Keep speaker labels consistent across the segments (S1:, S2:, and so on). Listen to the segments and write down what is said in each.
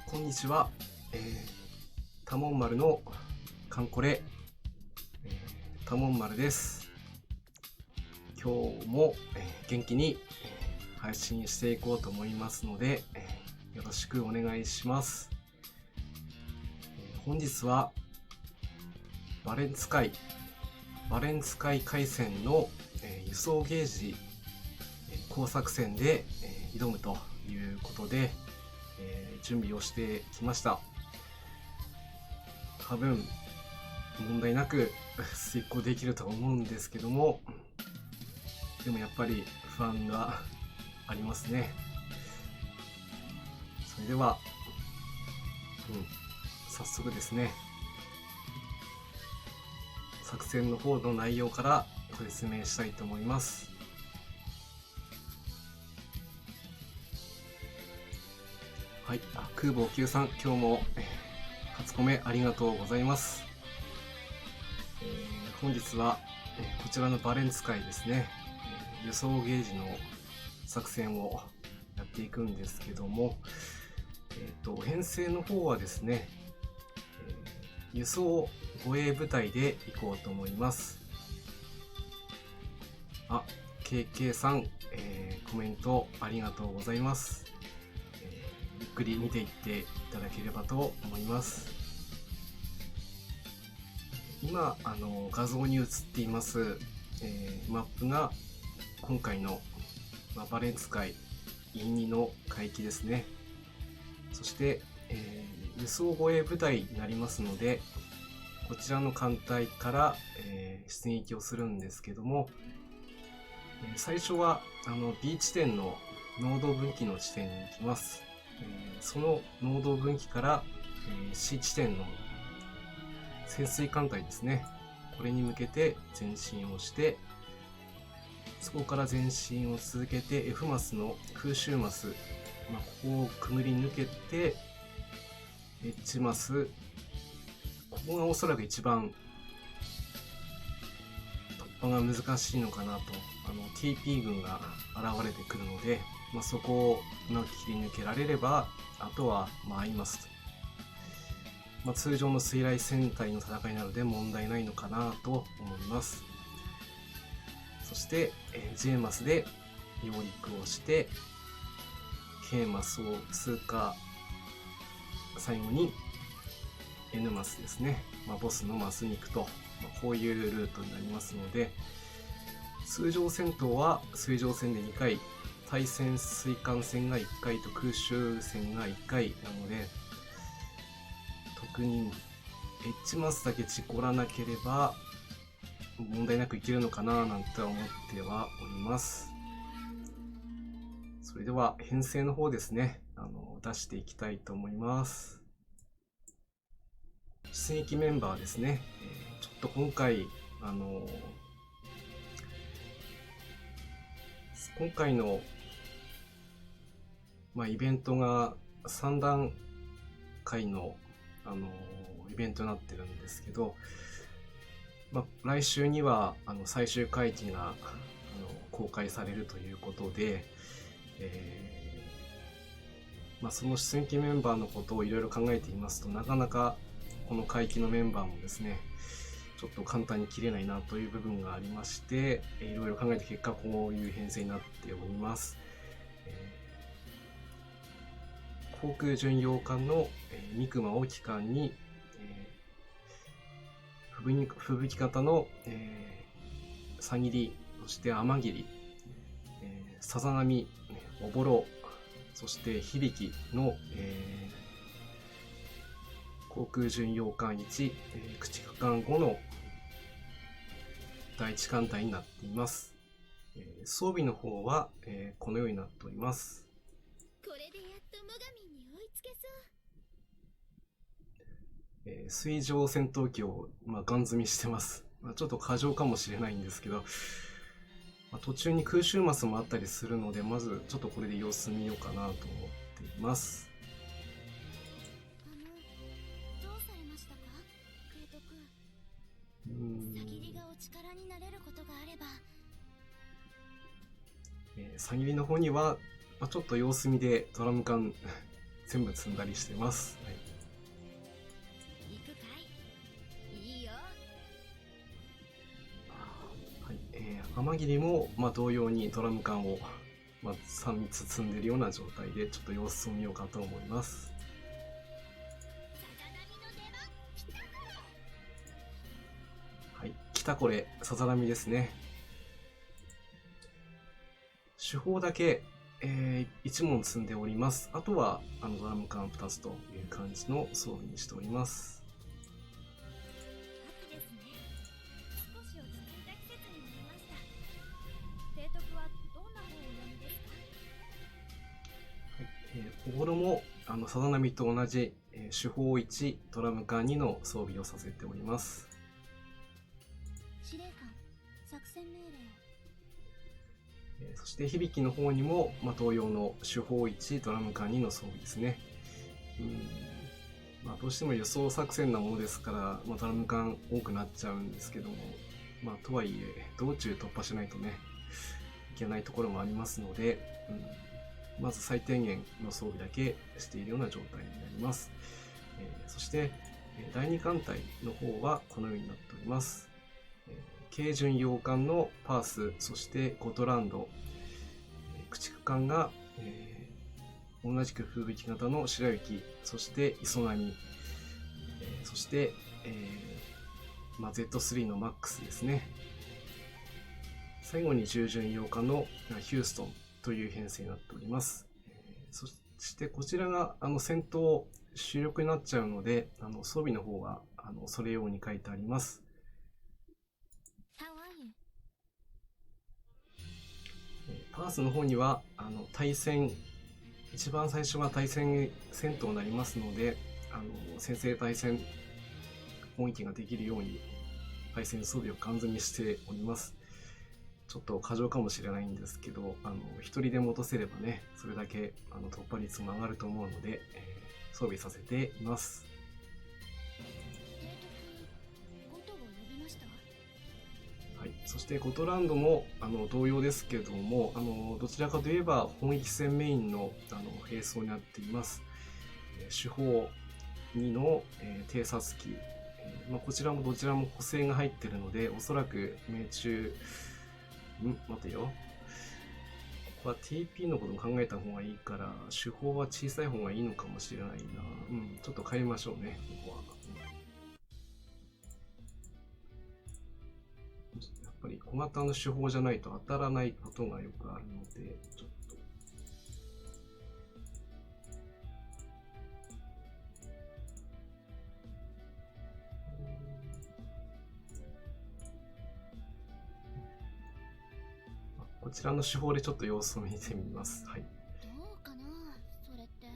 S1: こんにちは、多聞丸のカンコレ、多聞丸です。今日も、元気に、配信していこうと思いますので、よろしくお願いします。本日はバレンツ海海戦の、輸送ゲージ、工作戦で、挑むということで、準備をしてきました。多分問題なく遂行できると思うんですけども、でもやっぱり不安がありますね。それでは、早速ですね、作戦の方の内容からご説明したいと思います。はい、空母9さん、今日も、初コメありがとうございます。本日は、こちらのバレンツ海ですね、輸送ゲージの作戦をやっていくんですけども、編成の方はですね、輸送護衛部隊で行こうと思います。KK さん、コメントありがとうございます。ゆっくり見ていっていただければと思います。今画像に映っています、マップが今回の、バレンツ海陰2の海域ですね。そして、輸送護衛部隊になりますので、こちらの艦隊から、出撃をするんですけども、最初はB 地点の農道分岐の地点に行きます。その農道分岐から、C 地点の潜水艦隊ですね、これに向けて前進をして、そこから前進を続けて F マスの空襲マス、ここをくぐり抜けて H マス、ここがおそらく一番突破が難しいのかなと。TP 軍が現れてくるので、そこをうまく切り抜けられれば、あとは合いますと。通常の水雷戦隊の戦いなので問題ないのかなと思います。そして、J マスで揚陸をして、K マスを通過、最後に N マスですね、ボスのマスに行くと、こういうルートになりますので、通常戦闘は水上戦で2回、対潜水艦戦が1回と空襲戦が1回なので、特に H マスだけ事故らなければ問題なくいけるのかななんて思ってはおります。それでは編成の方ですね、出していきたいと思います。出撃メンバーですね、ちょっと今回今回の、イベントが3段階の、イベントになってるんですけど、来週には最終回帰が公開されるということで、その出撃メンバーのことをいろいろ考えていますと、なかなかこの回帰のメンバーもですね、ちょっと簡単に切れないなという部分がありまして、いろいろ考えた結果こういう編成になっております。航空巡洋艦のミクマを機関に、吹雪型のさぎり、そして天霧、さざ波、おぼろ、そして響の、航空巡洋艦1、駆逐艦5の第1艦隊になっています。装備の方は、このようになっております。
S2: これでやっとモガミンに追いつけそう。
S1: 水上戦闘機を、ガン積みしてます。ちょっと過剰かもしれないんですけど、途中に空襲マスもあったりするので、まずちょっとこれで様子見ようかなと思っています。
S2: どうされましたか、提督。さぎりがお力になれることがあれば。
S1: さぎりの方には、ちょっと様子見でドラム缶全部積んだりしてます。はい、
S2: 行くかい？いいよ。
S1: はい、天霧も、同様にドラム缶を、3つ積んでるような状態で、ちょっと様子を見ようかと思います。はい、来たこれ、さざ波ですね。手法だけ、1問積んでおります。あとはドラム缶2つという感じの装備にしております。
S2: 秋ですね。少し落ち着いた季節になりました。提督はどんな本をお読みですか？
S1: はい、おごろもさざ波と同じ、手法1、ドラム缶2の装備をさせております。
S2: 司令官、作戦命令を。
S1: そして響の方にも、同様の手法1、ドラム缶2の装備ですね。どうしても輸送作戦なものですから、ドラム缶多くなっちゃうんですけども、とはいえ道中突破しないとねいけないところもありますので、まず最低限の装備だけしているような状態になります。そして第2艦隊の方はこのようになっております。軽巡洋艦のパース、そしてゴトランド、駆逐艦が、同じく風引き型の白雪、そして磯波、そして、Z3 のマックスですね。最後に重巡洋艦のヒューストンという編成になっております。そしてこちらが戦闘主力になっちゃうので、装備の方はそれ用に書いてあります。パースの方には対戦、一番最初は対戦戦闘になりますので、先制対戦本域ができるように対戦装備を完全にしております。ちょっと過剰かもしれないんですけど、一人でも落とせればね、それだけ突破率も上がると思うので、装備させています。はい、そしてゴトランドも同様ですけれども、どちらかといえば本域戦メインの兵装になっています。手法2の、偵察機、こちらもどちらも補正が入っているので、おそらく命中、待てよ、ここは TP のことも考えた方がいいから、手法は小さい方がいいのかもしれないな。ちょっと変えましょうね、ここは。やっぱり小型の手法じゃないと当たらないことがよくあるので、ちょっと。こちらの手法でちょっと様子を見てみます。はい。
S2: どうかな、それって。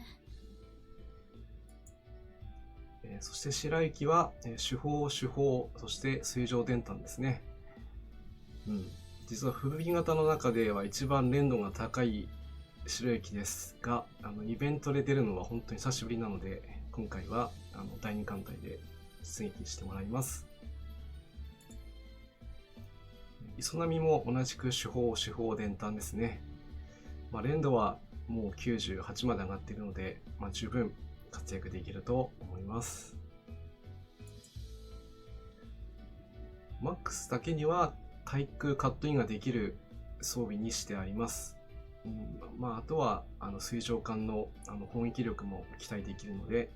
S1: そして白雪は手法、そして水上電炭ですね。実は風引型の中では一番連度が高い白雪ですが、イベントで出るのは本当に久しぶりなので、今回は第2艦隊で出撃してもらいます。磯波も同じく手法、電炭ですね。連度はもう98まで上がっているので、十分活躍できると思います。マックスだけには対空カットインができる装備にしてあります。あとは水上艦の砲撃力も期待できるので、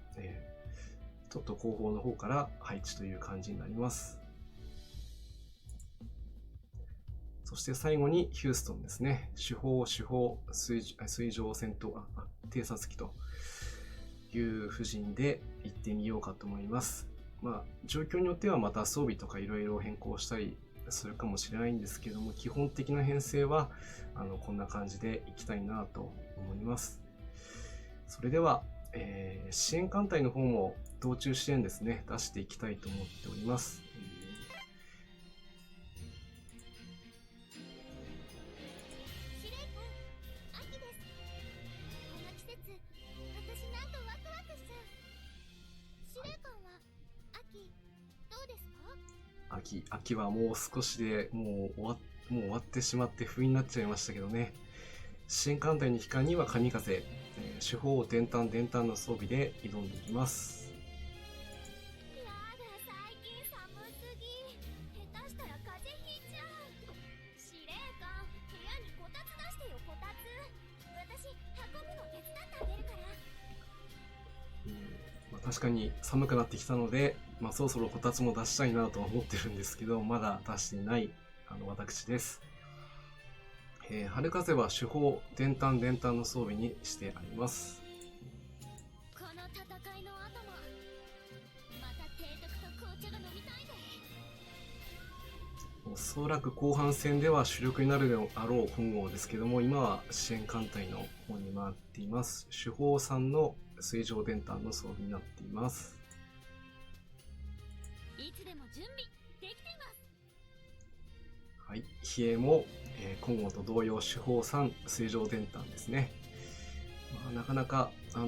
S1: ちょっと後方の方から配置という感じになります。そして最後にヒューストンですね。手法、水上戦闘、偵察機という布陣で行ってみようかと思います。状況によってはまた装備とかいろいろ変更したりするかもしれないんですけども、基本的な編成はこんな感じでいきたいなと思います。それでは、支援艦隊の方も道中支援ですね、出していきたいと思っております。秋はもう少しでもう終わってしまって冬になっちゃいましたけどね。支援艦隊に帰還には神風、手法伝胆伝胆の装備で挑んでいきます。
S2: やだ、最近寒すぎ。下手したら風邪ひいちゃう。司令官、部屋にこたつ出してよ、こたつ。私運ぶの手伝ってあげるから。
S1: 確かに寒くなってきたので、そろそろこたつも出したいなと思ってるんですけど、まだ出していない私です。春風は手法伝胆伝胆の装備にしてあります。
S2: この戦いの後もまた提督と紅茶が飲みたいね。
S1: おそらく後半戦では主力になるであろう本郷ですけども、今は支援艦隊の方に回っています。手法3の水上伝胆の装備になっています。
S2: いつでも準備できています。
S1: はい、比叡も、今後と同様手法3水上伝胆ですね。なかなかこ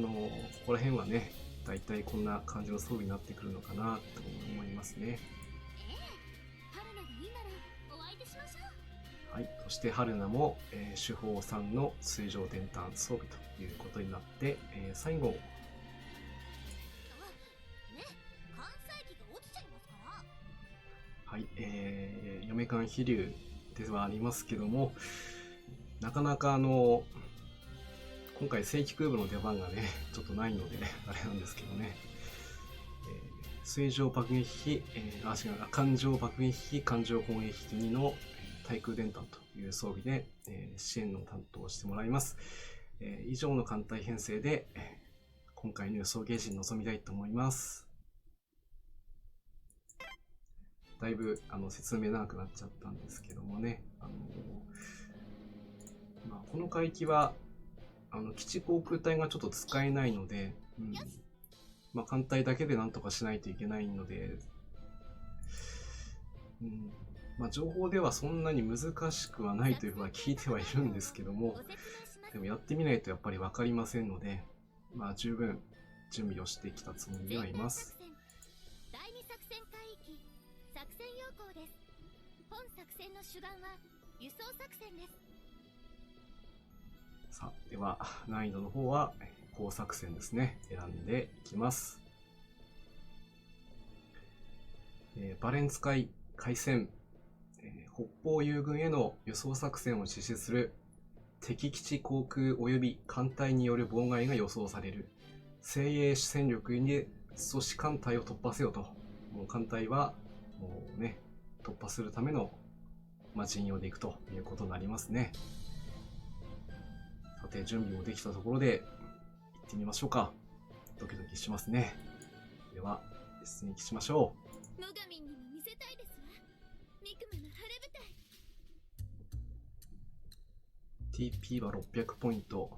S1: こら辺はね、だいたいこんな感じの装備になってくるのかなと思いますね。
S2: 春菜がいいならお相手しましょう。
S1: はい、そして春菜も、手法3の水上伝胆装備ということになって、最後
S2: ね、関西機が落ちちゃいますから。
S1: はい、嫁館飛龍ではありますけども、なかなか今回正規空母の出番がねちょっとないのであれなんですけどね、水上爆撃機、艦上爆撃機艦上攻撃機2の対空伝胆という装備で、支援の担当をしてもらいます。以上の艦隊編成で、今回の予想ゲージに臨みたいと思います。だいぶ説明長くなっちゃったんですけどもね、この海域は基地航空隊がちょっと使えないので、艦隊だけでなんとかしないといけないので、情報ではそんなに難しくはないというふうは聞いてはいるんですけども、でもやってみないとやっぱり分かりませんので、十分準備をしてきたつもりではいます。
S2: 第2作戦海域作戦要項です。本作戦の主眼は輸送作戦です。
S1: さあ、では難易度の方は高作戦ですね、選んでいきます。バレンツ海海戦、北方友軍への輸送作戦を実施する。敵基地航空及び艦隊による妨害が予想される。精鋭主戦力に阻止艦隊を突破せよと。もう艦隊はもうね、突破するための陣容でいくということになりますね。さて、準備もできたところで行ってみましょうか。ドキドキしますね。では出撃しましょう。
S2: 野上にも見せたいですわ。ミクマの晴れ舞台。
S1: TP は600ポイント。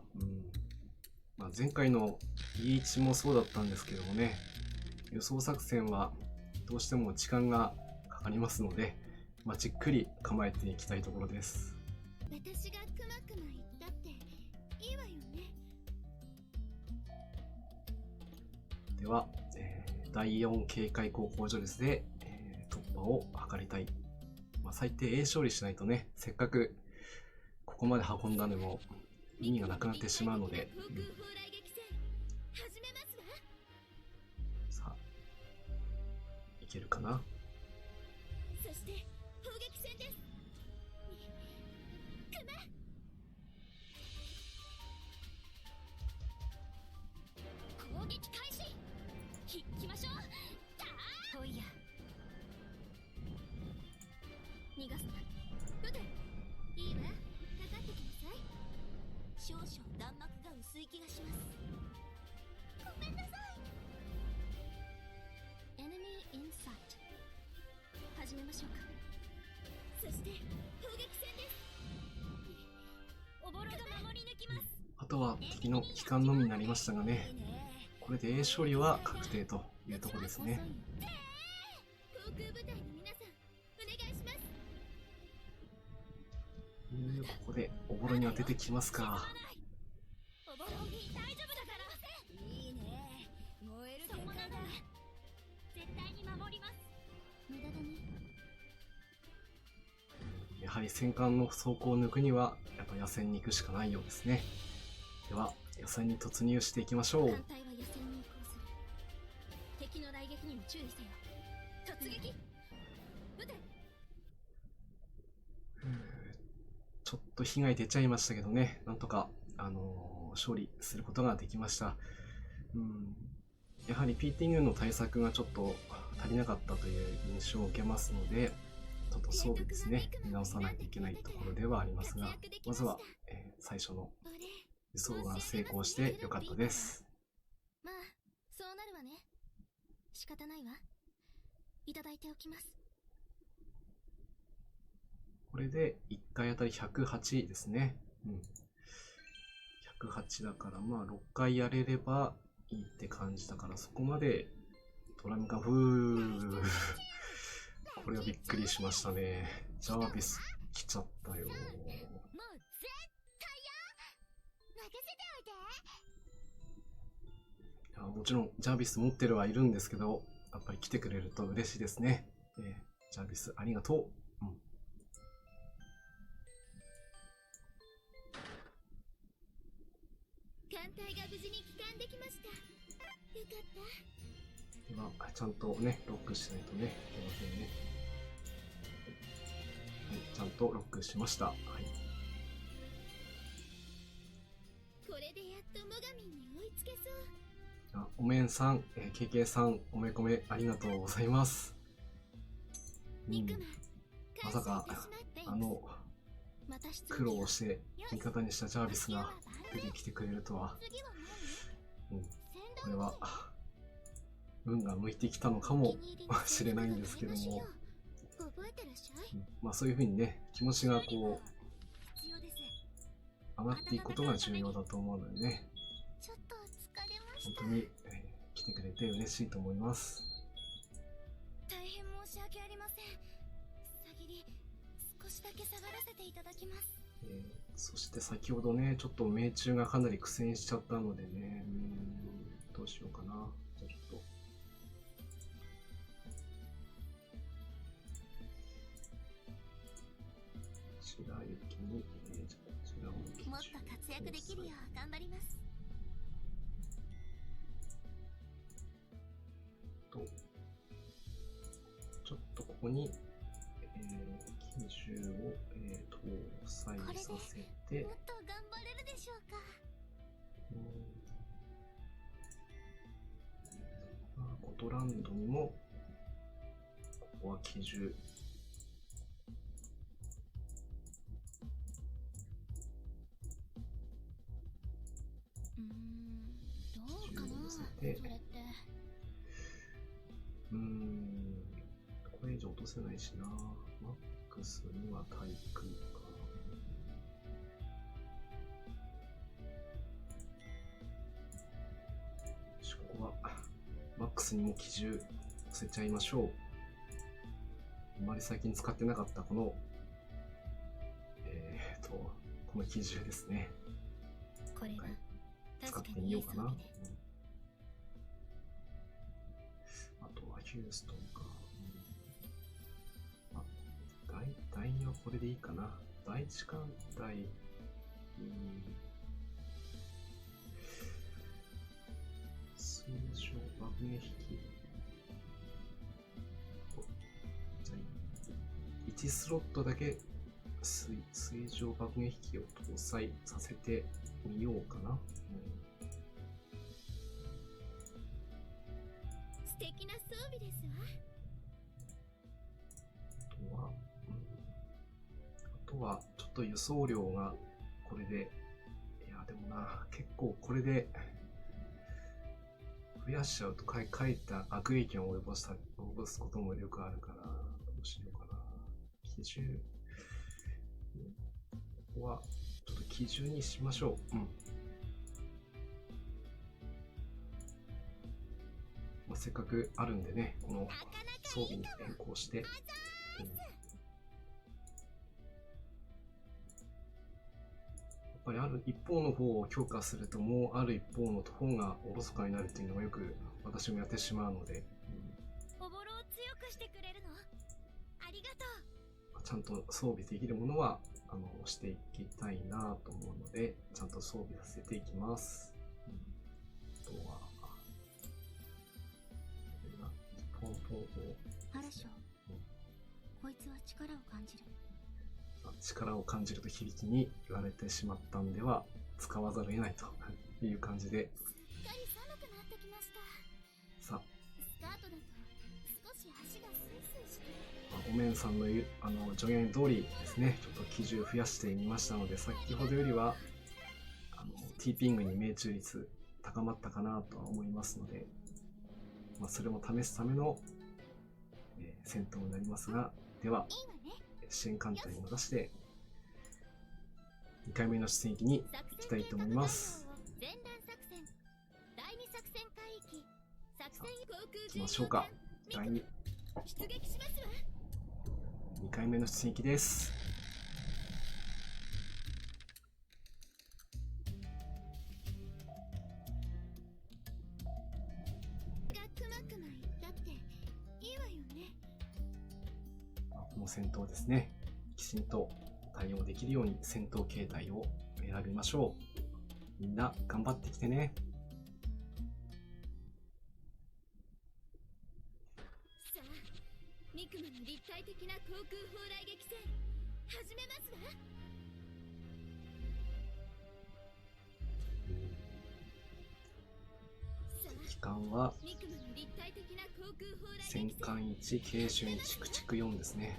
S1: 前回の E1 もそうだったんですけどもね、予想作戦はどうしても時間がかかりますので、じっくり構えていきたいところです。
S2: 私がくまくま言ったっていいわよね。
S1: では、第4警戒航行所ですで、突破を図りたい。最低 A 勝利しないとね、せっかくここまで運んだのも意味がなくなってしまうので、さあ、いけるかな。
S2: そして砲撃戦です。攻撃開始。行きましょう。来いや。逃がすな。撃て。いいわ。かかってきなさい。少々弾幕が薄い気がします。ごめんなさい。Enemy in sight。始めましょうか。そして砲撃戦です。おぼろが守り抜きます。
S1: あとは敵の機関のみになりましたがね、これで A 勝利は確定というところですね。
S2: 航空部隊の皆さん、お願いします。
S1: ここでおぼろに当ててきますか。
S2: おぼろ大丈夫だから。いいね。燃える展開だ。絶対に守ります。無駄だね。
S1: ややはり戦艦の装甲を抜くにはやっぱ野戦に行くしかないようですね。では野戦に突入していきましょう。
S2: 艦隊は野戦に移行する。敵の雷撃にも注意せよ。突撃。撃て。
S1: ちょっと被害出ちゃいましたけどね、なんとか、勝利することができました。やはり PTU の対策がちょっと足りなかったという印象を受けますので、ちょっと装備ですね、見直さないといけないところではありますが、まずは、最初の輸送が成功してよかったです。
S2: まあ、そうなるわね。仕方ないわ。いただいておきます。
S1: これで1回あたり108ですね。108だからまあ6回やれればいいって感じだから、そこまでドラムがこれはびっくりしましたね。ジャービス来ちゃったよ。
S2: もう絶対よ。任せておいて。
S1: いや、もちろんジャービス持ってるはいるんですけど、やっぱり来てくれると嬉しいですね。ジャービスありがとう。
S2: 艦隊が無事に帰還できました。よかった。
S1: ではちゃんとねロックしないとねいけませんね。はい、ちゃんとロックしました。はい。
S2: これでやっとモガミンに追いつけそう。
S1: おめんさん、KK さん、おめこめありがとうございます。まさか苦労をして味方にしたジャービスが出てきてくれるとは、これは運が向いてきたのかもしれないんですけども、まあそういう風にね気持ちがこう上がっていくことが重要だと思うのでね、本当に、来てくれて嬉しいと思います。
S2: 大変申し訳ありません。先に少しだけ下がらせていただきます。
S1: そして先ほどねちょっと命中がかなり苦戦しちゃったのでね、どうしようかな。じゃあちょっと白雪に、じゃあこちらを
S2: もっと活躍できるよう頑張ります。
S1: ちょっとここに、機銃を、搭載させて、
S2: もっと頑張れるでしょうか。
S1: ゴトランドにもここは機銃、
S2: どうかなそれって。
S1: これ以上落とせないしな。マックスには対空か。ここはマックスにも機銃乗せちゃいましょう。あまり最近使ってなかったこのこの機銃ですね。
S2: これは
S1: 使ってみようかな。あとはヒューストンか。第2はこれでいいかな。第1艦隊、水上爆撃機。じゃあ1スロットだけ水上爆撃機を搭載させてみようかな。
S2: 素敵な装備ですわ。
S1: あとはちょっと輸送量がこれで、いやでもな、結構これで増やしちゃうとかえって悪影響を及ぼすこともよくあるから、どうしようかな。機銃、ここはちょっと機銃にしましょう。せっかくあるんでね、この装備に変更して、やっぱりある一方の方を強化すると、もうある一方の方がおろそかになるっていうのがよく私もやってしまうので、
S2: おぼろを強くしてくれるの？ありがとう。
S1: ちゃんと装備できるものはしていきたいなと思うので、ちゃんと装備させていきます。あとはポンポンを
S2: ハラショこいつは力を感じる。
S1: 力を感じると響きに言われてしまったんでは使わざるを得ないという感じで、
S2: すっかり寒くなってきました。
S1: さあ
S2: スカートだと少し足がスイスイしてる。
S1: お面さんの言う助言通りですね、ちょっと基準増やしてみましたので、先ほどよりはT ピングに命中率高まったかなとは思いますので、それも試すための、戦闘になりますが、ではい
S2: いわね。
S1: 支援艦隊に戻して2回目の出撃に行きたいと思います。
S2: 前段作戦第2作戦海域作戦航空
S1: 行きましょうか。第 2,
S2: 出撃しますわ。
S1: 2回目の出撃です。
S2: がくまくま言ったっていいわよね。
S1: この戦闘ですね、きちんと対応できるように戦闘形態を選びましょう。みんな頑張ってきてね。
S2: さあミクマの立体的な航空砲雷撃戦始めますわ。
S1: 機関は
S2: ミクマの立体的な航空砲雷
S1: 戦艦1、軽巡1、駆逐4ですね。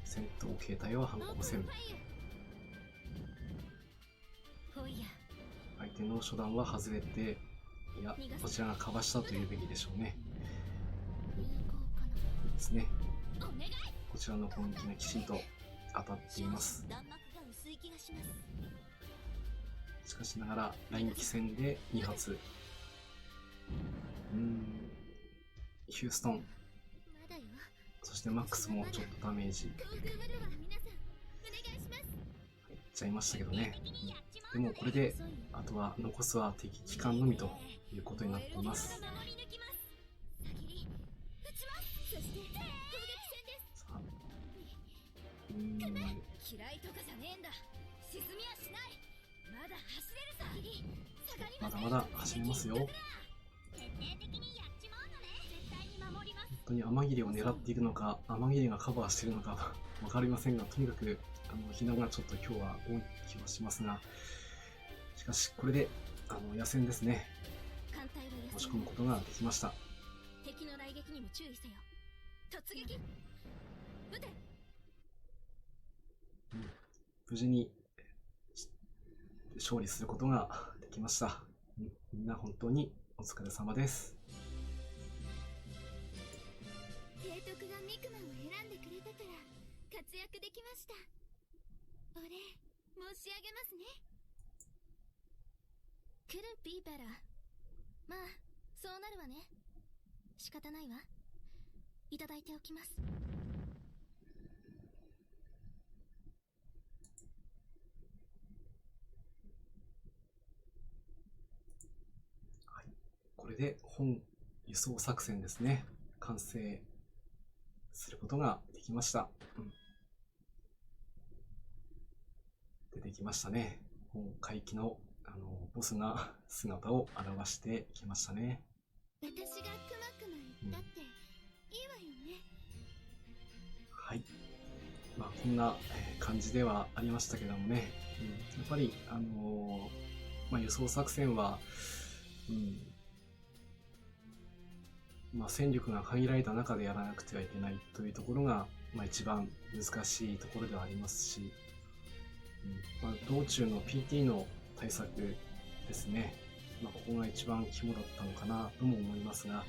S1: 戦闘形態は反抗戦。相手の初段は外れて、いや、こちらがかわしたというべきでしょうね。いいですね。こちらの攻撃がきちんと当たっています。しかしながらライン機戦で2発。ヒューストン、そしてマックスもちょっとダメージ入っちゃいましたけどね。でもこれであとは残すは敵機関のみということになっています。さあ、
S2: 嫌いとかじゃねえんだ。沈みはしない。まだ走れるさ。
S1: まだまだ走れますよ。本当に雨霧を狙っているのか、雨霧がカバーしているのか分かりませんが、とにかく日のがちょっと今日は多い気はしますが、しかしこれで野戦ですね、押し込むことができました。
S2: 敵の雷撃にも注意せよ。突撃撃て。
S1: 無事に勝利することができました。みんな本当にお疲れ様です。
S2: 提督がミクマンを選んでくれたから活躍できました。お礼申し上げますね。クルンピーパラ。まあそうなるわね。仕方ないわ。いただいておきます。
S1: はい、これで本輸送作戦ですね、完成することができました。出てきましたね。本海域のボスが姿を現してきましたね。
S2: 私がくまくま言ったっていいわよね。
S1: はい、こんな感じではありましたけどもね、やっぱり輸送作戦は、戦力が限られた中でやらなくてはいけないというところが、一番難しいところではありますし、道中の PT の対策ですね、ここが一番肝だったのかなとも思いますが、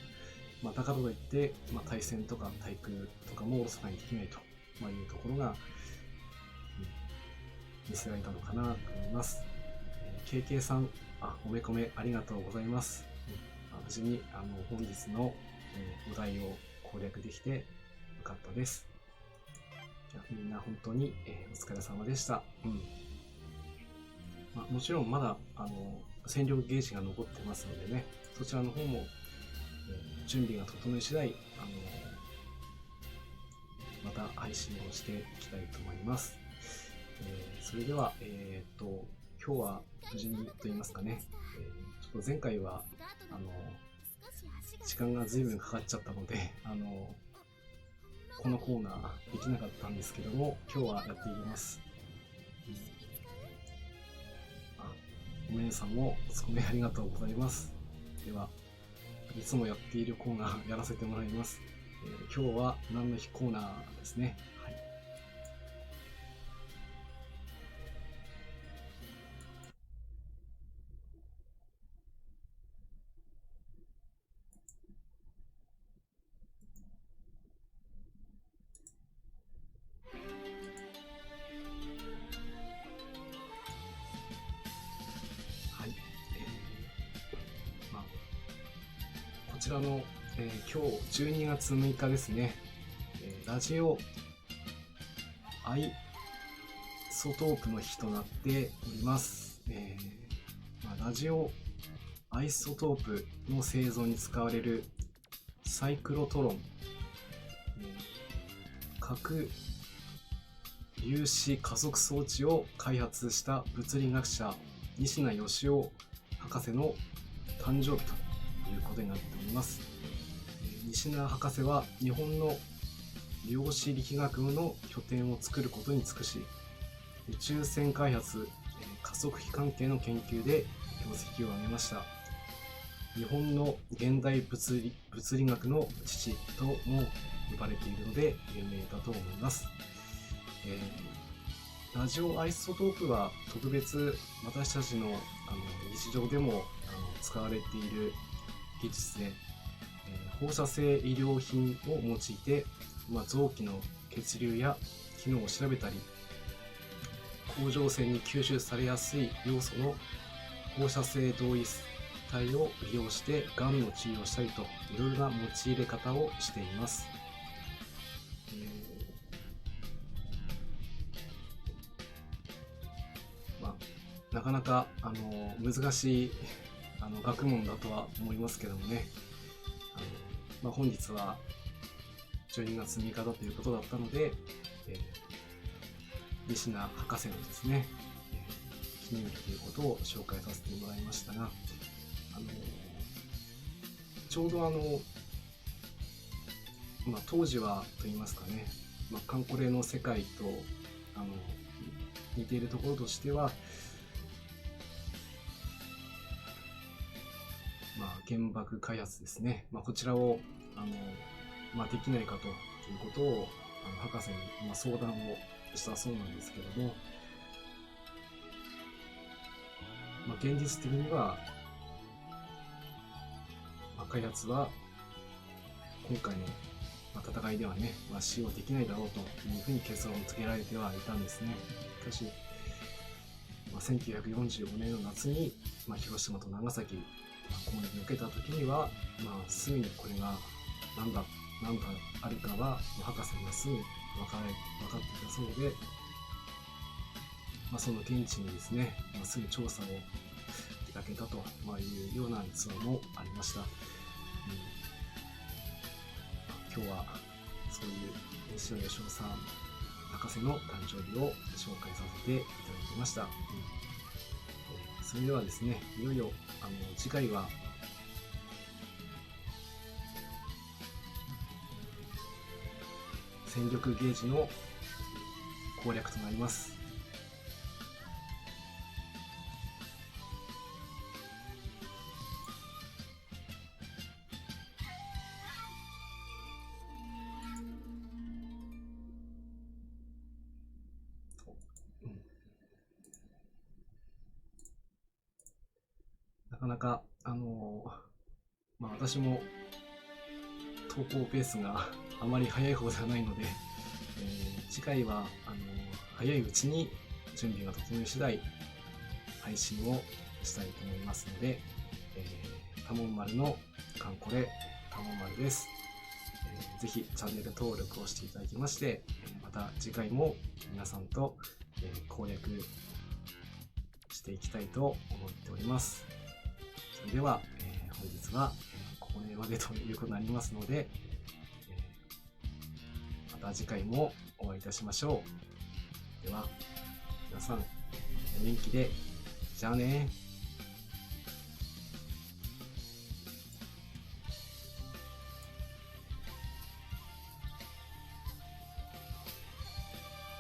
S1: だからといって、対戦とか対空とかもおろそかにできないというところが、見せられたのかなと思います。KK さん、おめこめありがとうございます。無事に本日のお題を攻略できてよかったです。みんな本当にお疲れ様でした。もちろんまだ戦力ゲージが残ってますのでね、そちらの方も準備が整い次第配信をしていきたいと思います。それでは、今日は無事にと言いますかね、ちょっと前回は時間が随分かかっちゃったので、このコーナーできなかったんですけども、今日はやっていきます。おめんさんもおつこめありがとうございます。では、いつもやっているコーナーやらせてもらいます。今日は何の日コーナーですね。はい。はい。こちらの、今日12月6日ですね、ラジオアイソトープの日となっております。ラジオアイソトープの製造に使われるサイクロトロン、核粒子加速装置を開発した物理学者西名義雄博士の誕生日ということになっております。西名博士は日本の量子力学の拠点を作ることに尽くし、宇宙船開発、加速器関係の研究で業績を上げました。日本の現代物理学の父とも呼ばれているので有名だと思います。ラジオアイソトープは特別私たちの日常でも使われている技術で、放射性医療品を用いて、臓器の血流や機能を調べたり、甲状腺に吸収されやすい要素の放射性同位体を利用してがんの治療をしたりと、いろいろな用い入れ方をしています。なかなか難しい学問だとは思いますけどもね、本日は12月3日だということだったので、西名博士のですね、記念日ということを紹介させてもらいましたが、ちょうど当時はといいますかね、カンコレの世界と似ているところとしては、原爆開発ですね、こちらをできないかということを博士に相談をしたそうなんですけども、現実的には、開発は今回の戦いではね、使用できないだろうというふうに結論を付けられてはいたんですね。しかし、1945年の夏に、広島と長崎攻撃を受けた時には、すぐにこれが何だあるかは博士にはすぐ分かっていたそうで、その現地にですね、すぐ調査を出かけたというような逸話もありました。今日はそういう西野義雄さん博士の誕生日を紹介させていただきました。それではですね、いよいよ次回は戦力ゲージの攻略となります。なかなか私も投稿ペースがあまり早い方ではないので、次回は早いうちに準備が整い次第配信をしたいと思いますので、たもん丸のカンコレたもん丸です。ぜひチャンネル登録をしていただきまして、また次回も皆さんと攻略していきたいと思っております。それでは、本日はここまでということになりますので、また次回もお会いいたしましょう。では、皆さん、お元気で、じゃあね。